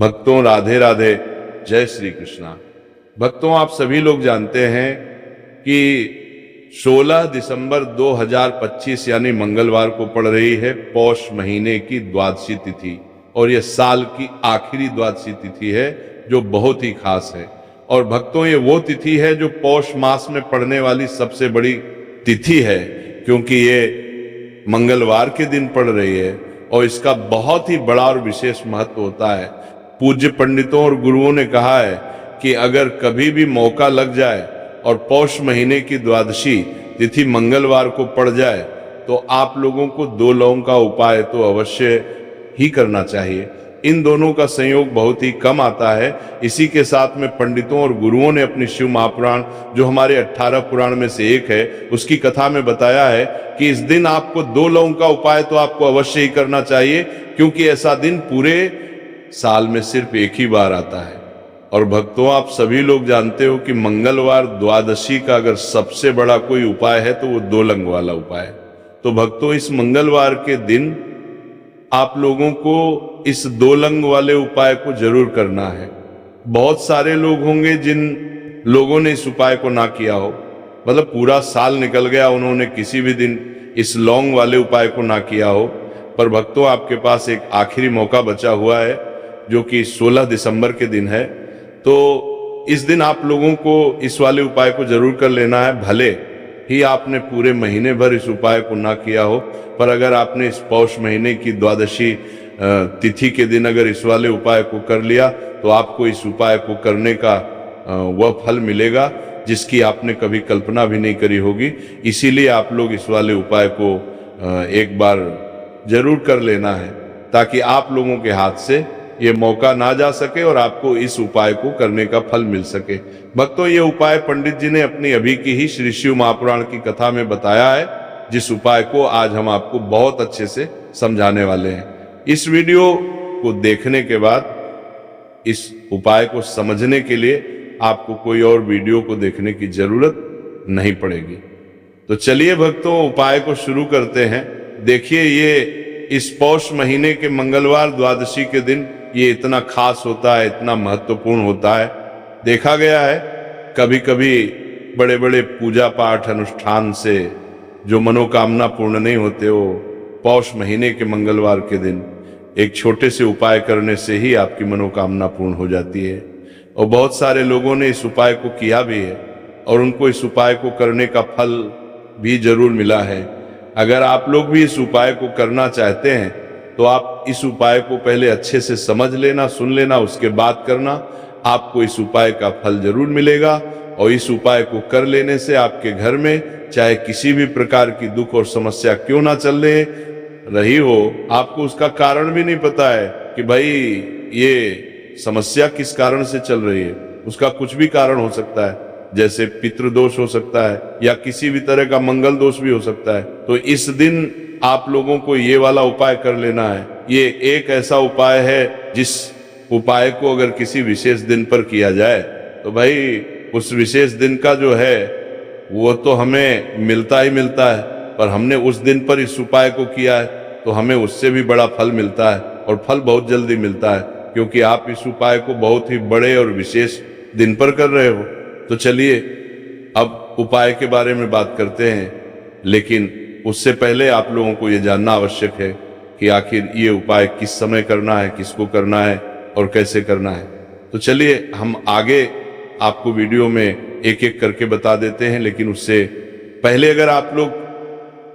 भक्तों राधे राधे, जय श्री कृष्णा। भक्तों आप सभी लोग जानते हैं कि 16 दिसंबर 2025 यानी मंगलवार को पड़ रही है पौष महीने की द्वादशी तिथि, और यह साल की आखिरी द्वादशी तिथि है जो बहुत ही खास है। और भक्तों ये वो तिथि है जो पौष मास में पड़ने वाली सबसे बड़ी तिथि है, क्योंकि ये मंगलवार के दिन पड़ रही है और इसका बहुत ही बड़ा और विशेष महत्व होता है। पूज्य पंडितों और गुरुओं ने कहा है कि अगर कभी भी मौका लग जाए और पौष महीने की द्वादशी तिथि मंगलवार को पड़ जाए तो आप लोगों को 2 लौंग का उपाय तो अवश्य ही करना चाहिए। इन दोनों का संयोग बहुत ही कम आता है। इसी के साथ में पंडितों और गुरुओं ने अपनी शिव महापुराण, जो हमारे 18 पुराण में से एक है, उसकी कथा में बताया है कि इस दिन आपको 2 लौंग का उपाय तो आपको अवश्य ही करना चाहिए, क्योंकि ऐसा दिन पूरे साल में सिर्फ एक ही बार आता है। और भक्तों आप सभी लोग जानते हो कि मंगलवार द्वादशी का अगर सबसे बड़ा कोई उपाय है तो वो 2 लौंग वाला उपाय है। तो भक्तों इस मंगलवार के दिन आप लोगों को इस 2 लौंग वाले उपाय को जरूर करना है। बहुत सारे लोग होंगे जिन लोगों ने इस उपाय को ना किया हो, मतलब पूरा साल निकल गया, उन्होंने किसी भी दिन इस लौंग वाले उपाय को ना किया हो। पर भक्तों आपके पास एक आखिरी मौका बचा हुआ है जो कि 16 दिसंबर के दिन है। तो इस दिन आप लोगों को इस वाले उपाय को जरूर कर लेना है। भले ही आपने पूरे महीने भर इस उपाय को ना किया हो, पर अगर आपने इस पौष महीने की द्वादशी तिथि के दिन अगर इस वाले उपाय को कर लिया तो आपको इस उपाय को करने का वह फल मिलेगा जिसकी आपने कभी कल्पना भी नहीं करी होगी। इसीलिए आप लोग इस वाले उपाय को एक बार जरूर कर लेना है, ताकि आप लोगों के हाथ से ये मौका ना जा सके और आपको इस उपाय को करने का फल मिल सके। भक्तों ये उपाय पंडित जी ने अपनी अभी की ही श्री शिव महापुराण की कथा में बताया है, जिस उपाय को आज हम आपको बहुत अच्छे से समझाने वाले हैं। इस वीडियो को देखने के बाद इस उपाय को समझने के लिए आपको कोई और वीडियो को देखने की जरूरत नहीं पड़ेगी। तो चलिए भक्तों उपाय को शुरू करते हैं। देखिए ये इस पौष महीने के मंगलवार द्वादशी के दिन ये इतना खास होता है, इतना महत्वपूर्ण होता है। देखा गया है कभी कभी बड़े बड़े पूजा पाठ अनुष्ठान से जो मनोकामना पूर्ण नहीं होते, वो पौष महीने के मंगलवार के दिन एक छोटे से उपाय करने से ही आपकी मनोकामना पूर्ण हो जाती है। और बहुत सारे लोगों ने इस उपाय को किया भी है और उनको इस उपाय को करने का फल भी जरूर मिला है। अगर आप लोग भी इस उपाय को करना चाहते हैं तो आप इस उपाय को पहले अच्छे से समझ लेना, सुन लेना, उसके बाद करना। आपको इस उपाय का फल जरूर मिलेगा और इस उपाय को कर लेने से आपके घर में चाहे किसी भी प्रकार की दुख और समस्या क्यों ना चल रही हो, आपको उसका कारण भी नहीं पता है कि भाई ये समस्या किस कारण से चल रही है, उसका कुछ भी कारण हो सकता है। जैसे पितृदोष हो सकता है या किसी भी तरह का मंगल दोष भी हो सकता है। तो इस दिन आप लोगों को ये वाला उपाय कर लेना है। ये एक ऐसा उपाय है जिस उपाय को अगर किसी विशेष दिन पर किया जाए तो भाई उस विशेष दिन का जो है वो तो हमें मिलता ही मिलता है, पर हमने उस दिन पर इस उपाय को किया है तो हमें उससे भी बड़ा फल मिलता है, और फल बहुत जल्दी मिलता है, क्योंकि आप इस उपाय को बहुत ही बड़े और विशेष दिन पर कर रहे हो। तो चलिए अब उपाय के बारे में बात करते हैं, लेकिन उससे पहले आप लोगों को ये जानना आवश्यक है कि आखिर ये उपाय किस समय करना है, किसको करना है और कैसे करना है। तो चलिए हम आगे आपको वीडियो में एक एक करके बता देते हैं। लेकिन उससे पहले अगर आप लोग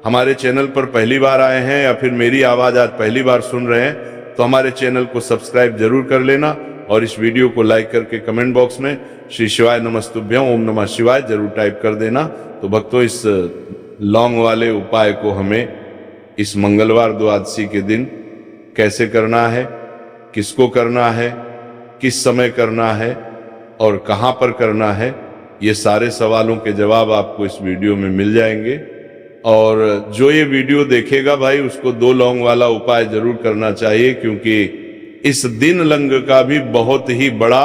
हमारे चैनल पर पहली बार आए हैं या फिर मेरी आवाज़ आज पहली बार सुन रहे हैं तो हमारे चैनल को सब्सक्राइब जरूर कर लेना और इस वीडियो को लाइक करके कमेंट बॉक्स में श्री शिवाय नमस्तुभ्यं ओम नमः शिवाय जरूर टाइप कर देना। तो भक्तों इस लौंग वाले उपाय को हमें इस मंगलवार द्वादशी के दिन कैसे करना है, किसको करना है, किस समय करना है और कहाँ पर करना है, ये सारे सवालों के जवाब आपको इस वीडियो में मिल जाएंगे। और जो ये वीडियो देखेगा भाई उसको 2 लौंग वाला उपाय जरूर करना चाहिए, क्योंकि इस दिन लंग का भी बहुत ही बड़ा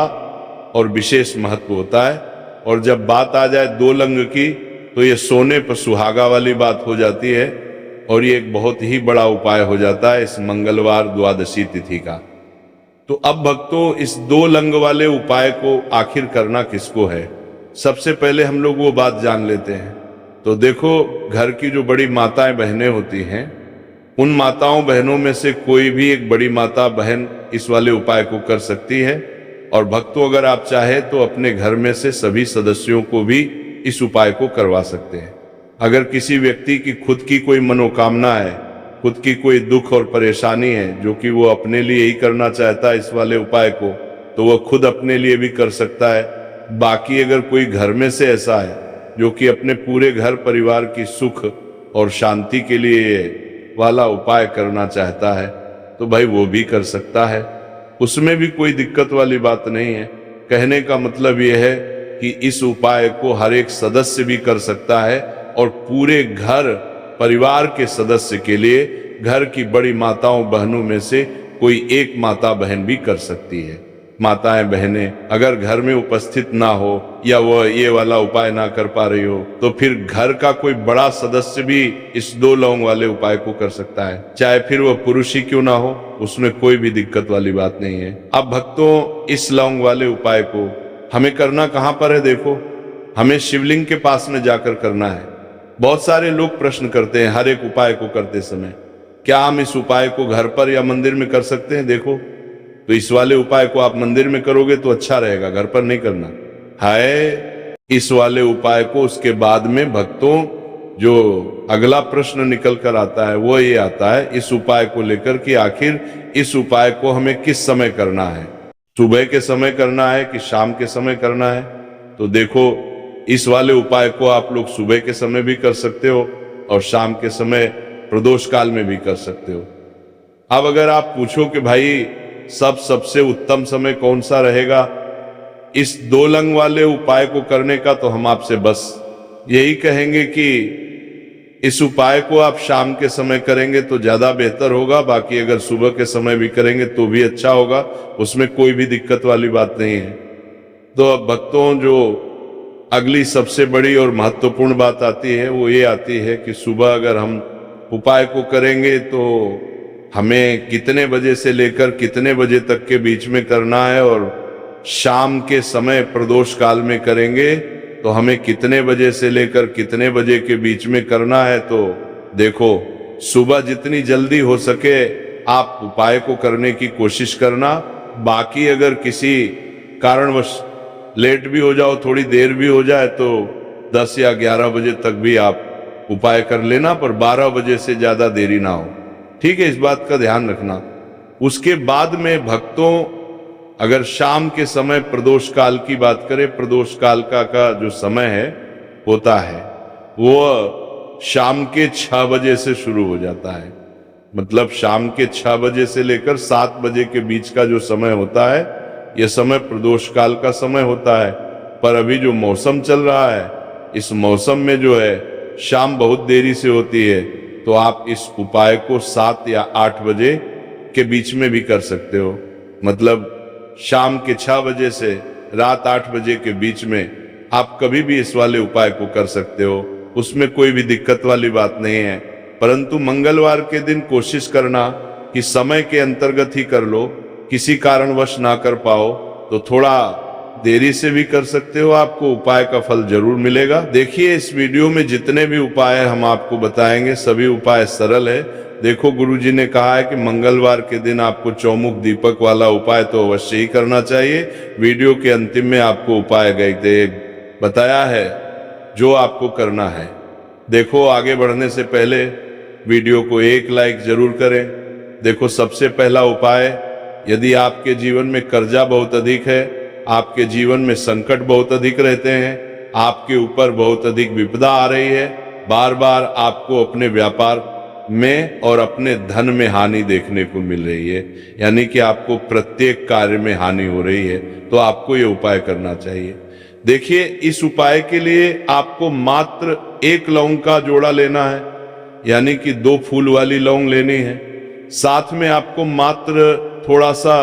और विशेष महत्व होता है। और जब बात आ जाए 2 लंग की तो ये सोने पर सुहागा वाली बात हो जाती है और ये एक बहुत ही बड़ा उपाय हो जाता है इस मंगलवार द्वादशी तिथि का। तो अब भक्तों, इस 2 लंग वाले उपाय को आखिर करना किसको है, सबसे पहले हम लोग वो बात जान लेते हैं। तो देखो, घर की जो बड़ी माताएं बहनें होती हैं, उन माताओं बहनों में से कोई भी एक बड़ी माता बहन इस वाले उपाय को कर सकती है। और भक्तों, अगर आप चाहे तो अपने घर में से सभी सदस्यों को भी इस उपाय को करवा सकते हैं। अगर किसी व्यक्ति की खुद की कोई मनोकामना है, खुद की कोई दुख और परेशानी है जो कि वो अपने लिए ही करना चाहता है इस वाले उपाय को, तो वह खुद अपने लिए भी कर सकता है। बाकी अगर कोई घर में से ऐसा है जो कि अपने पूरे घर परिवार की सुख और शांति के लिए वाला उपाय करना चाहता है, तो भाई वो भी कर सकता है, उसमें भी कोई दिक्कत वाली बात नहीं है। कहने का मतलब यह है कि इस उपाय को हर एक सदस्य भी कर सकता है और पूरे घर परिवार के सदस्य के लिए घर की बड़ी माताओं बहनों में से कोई एक माता बहन भी कर सकती है। माताएं बहनें अगर घर में उपस्थित ना हो या वो ये वाला उपाय ना कर पा रही हो, तो फिर घर का कोई बड़ा सदस्य भी इस 2 लौंग वाले उपाय को कर सकता है, चाहे फिर वह पुरुष ही क्यों ना हो, उसमें कोई भी दिक्कत वाली बात नहीं है। अब भक्तों, इस लौंग वाले उपाय को हमें करना कहाँ पर है? देखो, हमें शिवलिंग के पास में जाकर करना है। बहुत सारे लोग प्रश्न करते हैं हर एक उपाय को करते समय, क्या हम इस उपाय को घर पर या मंदिर में कर सकते हैं? देखो, तो इस वाले उपाय को आप मंदिर में करोगे तो अच्छा रहेगा, घर पर नहीं करना है। इस वाले उपाय को उसके बाद में भक्तों, जो अगला प्रश्न निकल कर आता है वो ये आता है इस उपाय को लेकर कि आखिर इस उपाय को हमें किस समय करना है, सुबह के समय करना है कि शाम के समय करना है? तो देखो, इस वाले उपाय को आप लोग सुबह के समय भी कर सकते हो और शाम के समय प्रदोष काल में भी कर सकते हो। अब अगर आप पूछो कि भाई सबसे उत्तम समय कौन सा रहेगा इस 2 लंग वाले उपाय को करने का, तो हम आपसे बस यही कहेंगे कि इस उपाय को आप शाम के समय करेंगे तो ज्यादा बेहतर होगा। बाकी अगर सुबह के समय भी करेंगे तो भी अच्छा होगा, उसमें कोई भी दिक्कत वाली बात नहीं है। तो अब भक्तों, जो अगली सबसे बड़ी और महत्वपूर्ण बात आती है वो ये आती है कि सुबह अगर हम उपाय को करेंगे तो हमें कितने बजे से लेकर कितने बजे तक के बीच में करना है, और शाम के समय प्रदोष काल में करेंगे तो हमें कितने बजे से लेकर कितने बजे के बीच में करना है। तो देखो, सुबह जितनी जल्दी हो सके आप उपाय को करने की कोशिश करना। बाकी अगर किसी कारणवश लेट भी हो जाओ, थोड़ी देर भी हो जाए, तो 10 या 11 बजे तक भी आप उपाय कर लेना, पर 12 बजे से ज्यादा देरी ना हो, ठीक है? इस बात का ध्यान रखना। उसके बाद में भक्तों, अगर शाम के समय प्रदोष काल की बात करें, प्रदोष काल का जो समय है होता है वो शाम के 6 बजे से शुरू हो जाता है। मतलब शाम के 6 बजे से लेकर 7 बजे के बीच का जो समय होता है, यह समय प्रदोष काल का समय होता है। पर अभी जो मौसम चल रहा है, इस मौसम में जो है शाम बहुत देरी से होती है, तो आप इस उपाय को 7 या 8 बजे के बीच में भी कर सकते हो। मतलब शाम के 6 बजे से रात 8 बजे के बीच में आप कभी भी इस वाले उपाय को कर सकते हो, उसमें कोई भी दिक्कत वाली बात नहीं है। परंतु मंगलवार के दिन कोशिश करना कि समय के अंतर्गत ही कर लो, किसी कारणवश ना कर पाओ तो थोड़ा देरी से भी कर सकते हो, आपको उपाय का फल जरूर मिलेगा। देखिए, इस वीडियो में जितने भी उपाय हम आपको बताएंगे सभी उपाय सरल है। देखो, गुरुजी ने कहा है कि मंगलवार के दिन आपको चौमुख दीपक वाला उपाय तो अवश्य ही करना चाहिए। वीडियो के अंतिम में आपको उपाय बताया है जो आपको करना है। देखो, आगे बढ़ने से पहले वीडियो को एक लाइक जरूर करें। देखो, सबसे पहला उपाय, यदि आपके जीवन में कर्जा बहुत अधिक है, आपके जीवन में संकट बहुत अधिक रहते हैं, आपके ऊपर बहुत अधिक विपदा आ रही है, बार बार आपको अपने व्यापार में और अपने धन में हानि देखने को मिल रही है, यानी कि आपको प्रत्येक कार्य में हानि हो रही है, तो आपको ये उपाय करना चाहिए। देखिए, इस उपाय के लिए आपको मात्र 1 लौंग का जोड़ा लेना है, यानी कि 2 फूल वाली लौंग लेनी है। साथ में आपको मात्र थोड़ा सा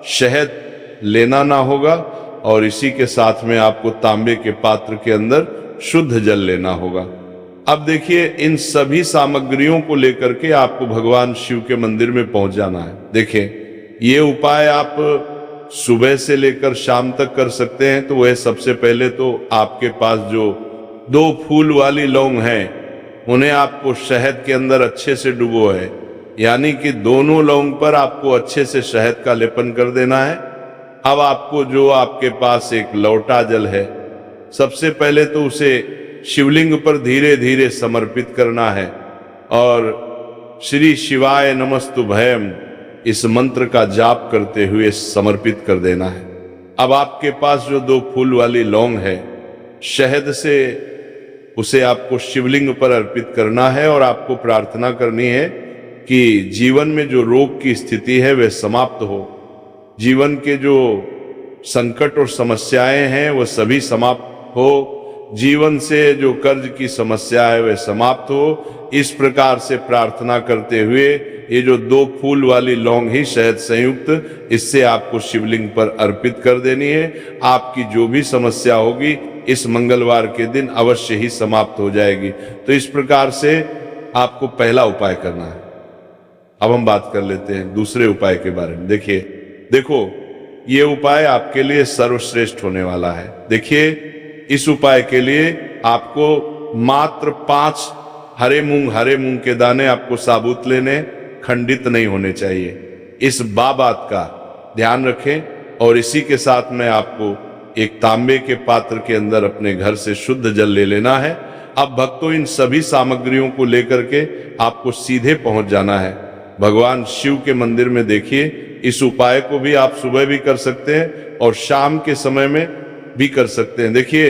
शहद लेना ना होगा, और इसी के साथ में आपको तांबे के पात्र के अंदर शुद्ध जल लेना होगा। अब देखिए, इन सभी सामग्रियों को लेकर के आपको भगवान शिव के मंदिर में पहुंच जाना है। देखिए, ये उपाय आप सुबह से लेकर शाम तक कर सकते हैं। तो वह सबसे पहले तो आपके पास जो 2 फूल वाली लौंग है, उन्हें आपको शहद के अंदर अच्छे से डुबो है, यानी कि दोनों लौंग पर आपको अच्छे से शहद का लेपन कर देना है। अब आपको जो आपके पास एक लौटा जल है, सबसे पहले तो उसे शिवलिंग पर धीरे धीरे समर्पित करना है और श्री शिवाय नमस्तुभयम इस मंत्र का जाप करते हुए समर्पित कर देना है। अब आपके पास जो 2 फूल वाली लौंग है, शहद से उसे आपको शिवलिंग पर अर्पित करना है और आपको प्रार्थना करनी है कि जीवन में जो रोग की स्थिति है वह समाप्त हो, जीवन के जो संकट और समस्याएं हैं वह सभी समाप्त हो, जीवन से जो कर्ज की समस्या है वह समाप्त हो। इस प्रकार से प्रार्थना करते हुए ये जो 2 फूल वाली लौंग ही शहद संयुक्त, इससे आपको शिवलिंग पर अर्पित कर देनी है। आपकी जो भी समस्या होगी इस मंगलवार के दिन अवश्य ही समाप्त हो जाएगी। तो इस प्रकार से आपको पहला उपाय करना है। अब हम बात कर लेते हैं दूसरे उपाय के बारे में। देखो ये उपाय आपके लिए सर्वश्रेष्ठ होने वाला है। देखिए, इस उपाय के लिए आपको मात्र 5 हरे मूंग के दाने आपको साबुत लेने, खंडित नहीं होने चाहिए। इस बात का ध्यान रखें। और इसी के साथ में आपको एक तांबे के पात्र के अंदर अपने घर से शुद्ध जल ले लेना है। अब भक्तों, इन सभी सामग्रियों को लेकर के आपको सीधे पहुंच जाना है भगवान शिव के मंदिर में। देखिए, इस उपाय को भी आप सुबह भी कर सकते हैं और शाम के समय में भी कर सकते हैं। देखिए,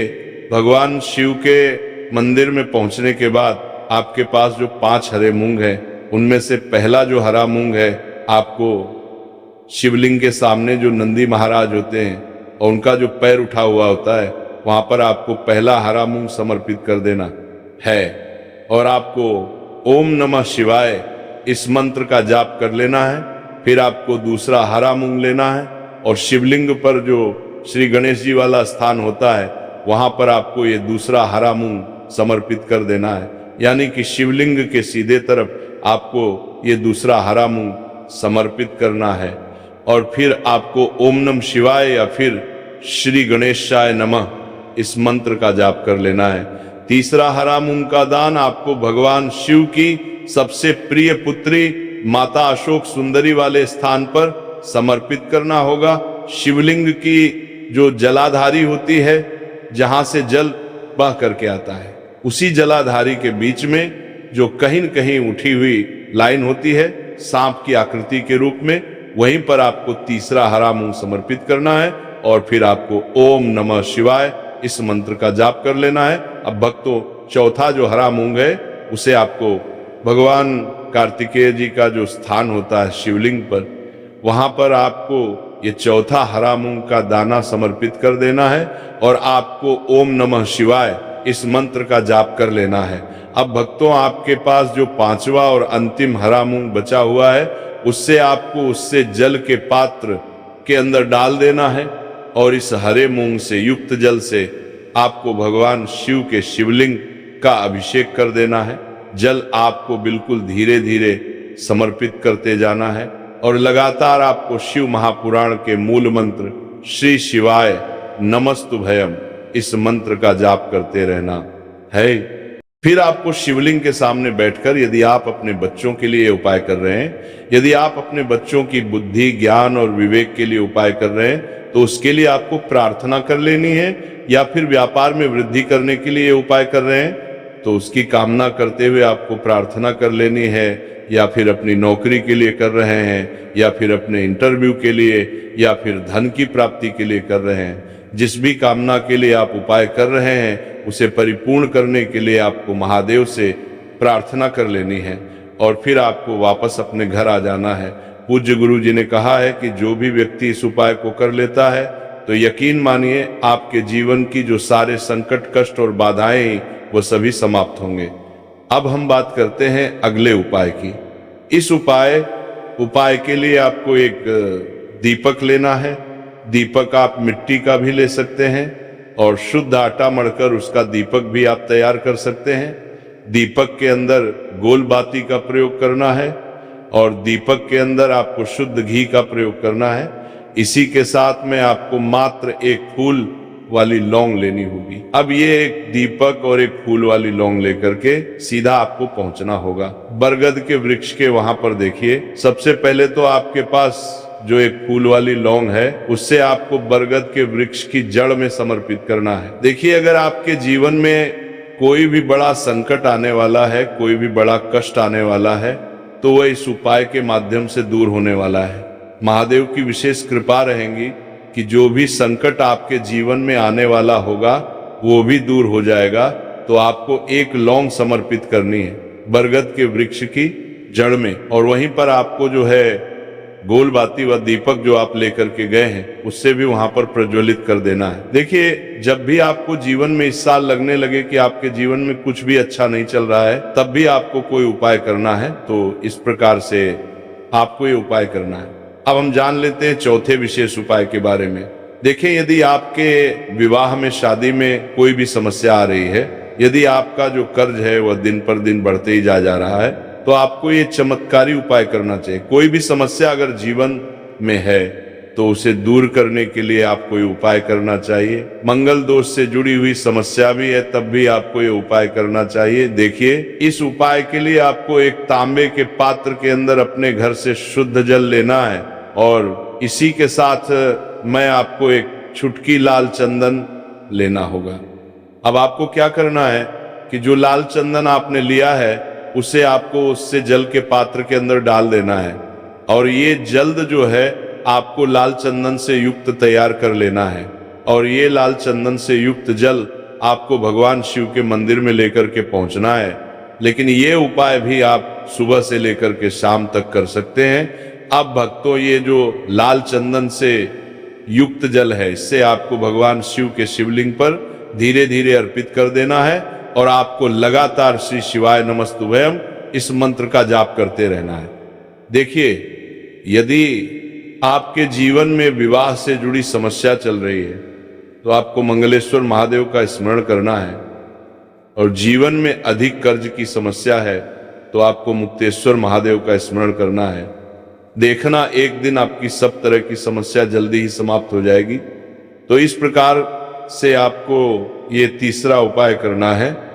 भगवान शिव के मंदिर में पहुंचने के बाद आपके पास जो 5 हरे मूंग हैं, उनमें से पहला जो हरा मूंग है, आपको शिवलिंग के सामने जो नंदी महाराज होते हैं और उनका जो पैर उठा हुआ होता है, वहां पर आपको पहला हरा मूंग समर्पित कर देना है और आपको ओम नमः शिवाय इस मंत्र का जाप कर लेना है। फिर आपको दूसरा हरा मूंग लेना है और शिवलिंग पर जो श्री गणेश जी वाला स्थान होता है, वहां पर आपको ये दूसरा हरा मूंग समर्पित कर देना है, यानी कि शिवलिंग के सीधे तरफ आपको ये दूसरा हरा मूंग समर्पित करना है। और फिर आपको ओम नमः शिवाय या फिर श्री गणेशाय नमः इस मंत्र का जाप कर लेना है। तीसरा हरा मूंग का दान आपको भगवान शिव की सबसे प्रिय पुत्री माता अशोक सुंदरी वाले स्थान पर समर्पित करना होगा। शिवलिंग की जो जलाधारी होती है, जहां से जल बह करके आता है, उसी जलाधारी के बीच में जो कहीं न कहीं उठी हुई लाइन होती है सांप की आकृति के रूप में, वहीं पर आपको तीसरा हरा मूंग समर्पित करना है और फिर आपको ओम नमः शिवाय इस मंत्र का जाप कर लेना है। अब भक्तों, चौथा जो हरा मूंग है उसे आपको भगवान कार्तिकेय जी का जो स्थान होता है शिवलिंग पर, वहां पर आपको ये चौथा हरा मूंग का दाना समर्पित कर देना है और आपको ओम नमः शिवाय इस मंत्र का जाप कर लेना है। अब भक्तों, आपके पास जो 5वां और अंतिम हरा मूंग बचा हुआ है, उससे जल के पात्र के अंदर डाल देना है और इस हरे मूंग से युक्त जल से आपको भगवान शिव के शिवलिंग का अभिषेक कर देना है। जल आपको बिल्कुल धीरे धीरे समर्पित करते जाना है और लगातार आपको शिव महापुराण के मूल मंत्र श्री शिवाय नमस्तुभयम इस मंत्र का जाप करते रहना है। फिर आपको शिवलिंग के सामने बैठकर, यदि आप अपने बच्चों के लिए उपाय कर रहे हैं, यदि आप अपने बच्चों की बुद्धि, ज्ञान और विवेक के लिए उपाय कर रहे हैं, तो उसके लिए आपको प्रार्थना कर लेनी है। या फिर व्यापार में वृद्धि करने के लिए उपाय कर रहे हैं, तो उसकी कामना करते हुए आपको प्रार्थना कर लेनी है। या फिर अपनी नौकरी के लिए कर रहे हैं, या फिर अपने इंटरव्यू के लिए, या फिर धन की प्राप्ति के लिए कर रहे हैं, जिस भी कामना के लिए आप उपाय कर रहे हैं, उसे परिपूर्ण करने के लिए आपको महादेव से प्रार्थना कर लेनी है और फिर आपको वापस अपने घर आ जाना है। पूज्य गुरु जी ने कहा है कि जो भी व्यक्ति इस उपाय को कर लेता है, तो यकीन मानिए आपके जीवन की जो सारे संकट, कष्ट और बाधाएं वो सभी समाप्त होंगे। अब हम बात करते हैं अगले उपाय की। इस उपाय के लिए आपको एक दीपक लेना है। दीपक आप मिट्टी का भी ले सकते हैं और शुद्ध आटा मढ़कर उसका दीपक भी आप तैयार कर सकते हैं। दीपक के अंदर गोल बाती का प्रयोग करना है। और दीपक के अंदर आपको शुद्ध घी का प्रयोग करना है। इसी के साथ में आपको मात्र एक फूल वाली लौंग लेनी होगी। अब ये एक दीपक और एक फूल वाली लौंग लेकर के सीधा आपको पहुंचना होगा बरगद के वृक्ष के वहां पर। देखिए, सबसे पहले तो आपके पास जो एक फूल वाली लौंग है उससे आपको बरगद के वृक्ष की जड़ में समर्पित करना है। देखिए, अगर आपके जीवन में कोई भी बड़ा संकट आने वाला है, कोई भी बड़ा कष्ट आने वाला है, तो वह इस उपाय के माध्यम से दूर होने वाला है। महादेव की विशेष कृपा रहेगी कि जो भी संकट आपके जीवन में आने वाला होगा वो भी दूर हो जाएगा। तो आपको एक लौंग समर्पित करनी है बरगद के वृक्ष की जड़ में, और वहीं पर आपको जो है गोल बाती व दीपक जो आप लेकर के गए हैं उससे भी वहां पर प्रज्वलित कर देना है। देखिए, जब भी आपको जीवन में इस साल लगने लगे कि आपके जीवन में कुछ भी अच्छा नहीं चल रहा है, तब भी आपको कोई उपाय करना है। तो इस प्रकार से आपको ये उपाय करना है। अब हम जान लेते हैं चौथे विशेष उपाय के बारे में। देखिए, यदि आपके विवाह में, शादी में कोई भी समस्या आ रही है, यदि आपका जो कर्ज है वह दिन पर दिन बढ़ते ही जा रहा है, तो आपको ये चमत्कारी उपाय करना चाहिए। कोई भी समस्या अगर जीवन में है तो उसे दूर करने के लिए आपको ये उपाय करना चाहिए। मंगल दोष से जुड़ी हुई समस्या भी है तब भी आपको ये उपाय करना चाहिए। देखिए, इस उपाय के लिए आपको एक तांबे के पात्र के अंदर अपने घर से शुद्ध जल लेना है, और इसी के साथ मैं आपको एक छुटकी लाल चंदन लेना होगा। अब आपको क्या करना है कि जो लाल चंदन आपने लिया है उसे आपको उससे जल के पात्र के अंदर डाल देना है, और ये जल्द जो है आपको लाल चंदन से युक्त तैयार कर लेना है। और ये लाल चंदन से युक्त जल आपको भगवान शिव के मंदिर में लेकर के पहुंचना है। लेकिन ये उपाय भी आप सुबह से लेकर के शाम तक कर सकते हैं। अब भक्तों, ये जो लाल चंदन से युक्त जल है इससे आपको भगवान शिव के शिवलिंग पर धीरे धीरे अर्पित कर देना है, और आपको लगातार श्री शिवाय नमस्तुभयम इस मंत्र का जाप करते रहना है। देखिए, यदि आपके जीवन में विवाह से जुड़ी समस्या चल रही है तो आपको मंगलेश्वर महादेव का स्मरण करना है, और जीवन में अधिक कर्ज की समस्या है तो आपको मुक्तेश्वर महादेव का स्मरण करना है। देखना, एक दिन आपकी सब तरह की समस्या जल्दी ही समाप्त हो जाएगी। तो इस प्रकार से आपको ये तीसरा उपाय करना है।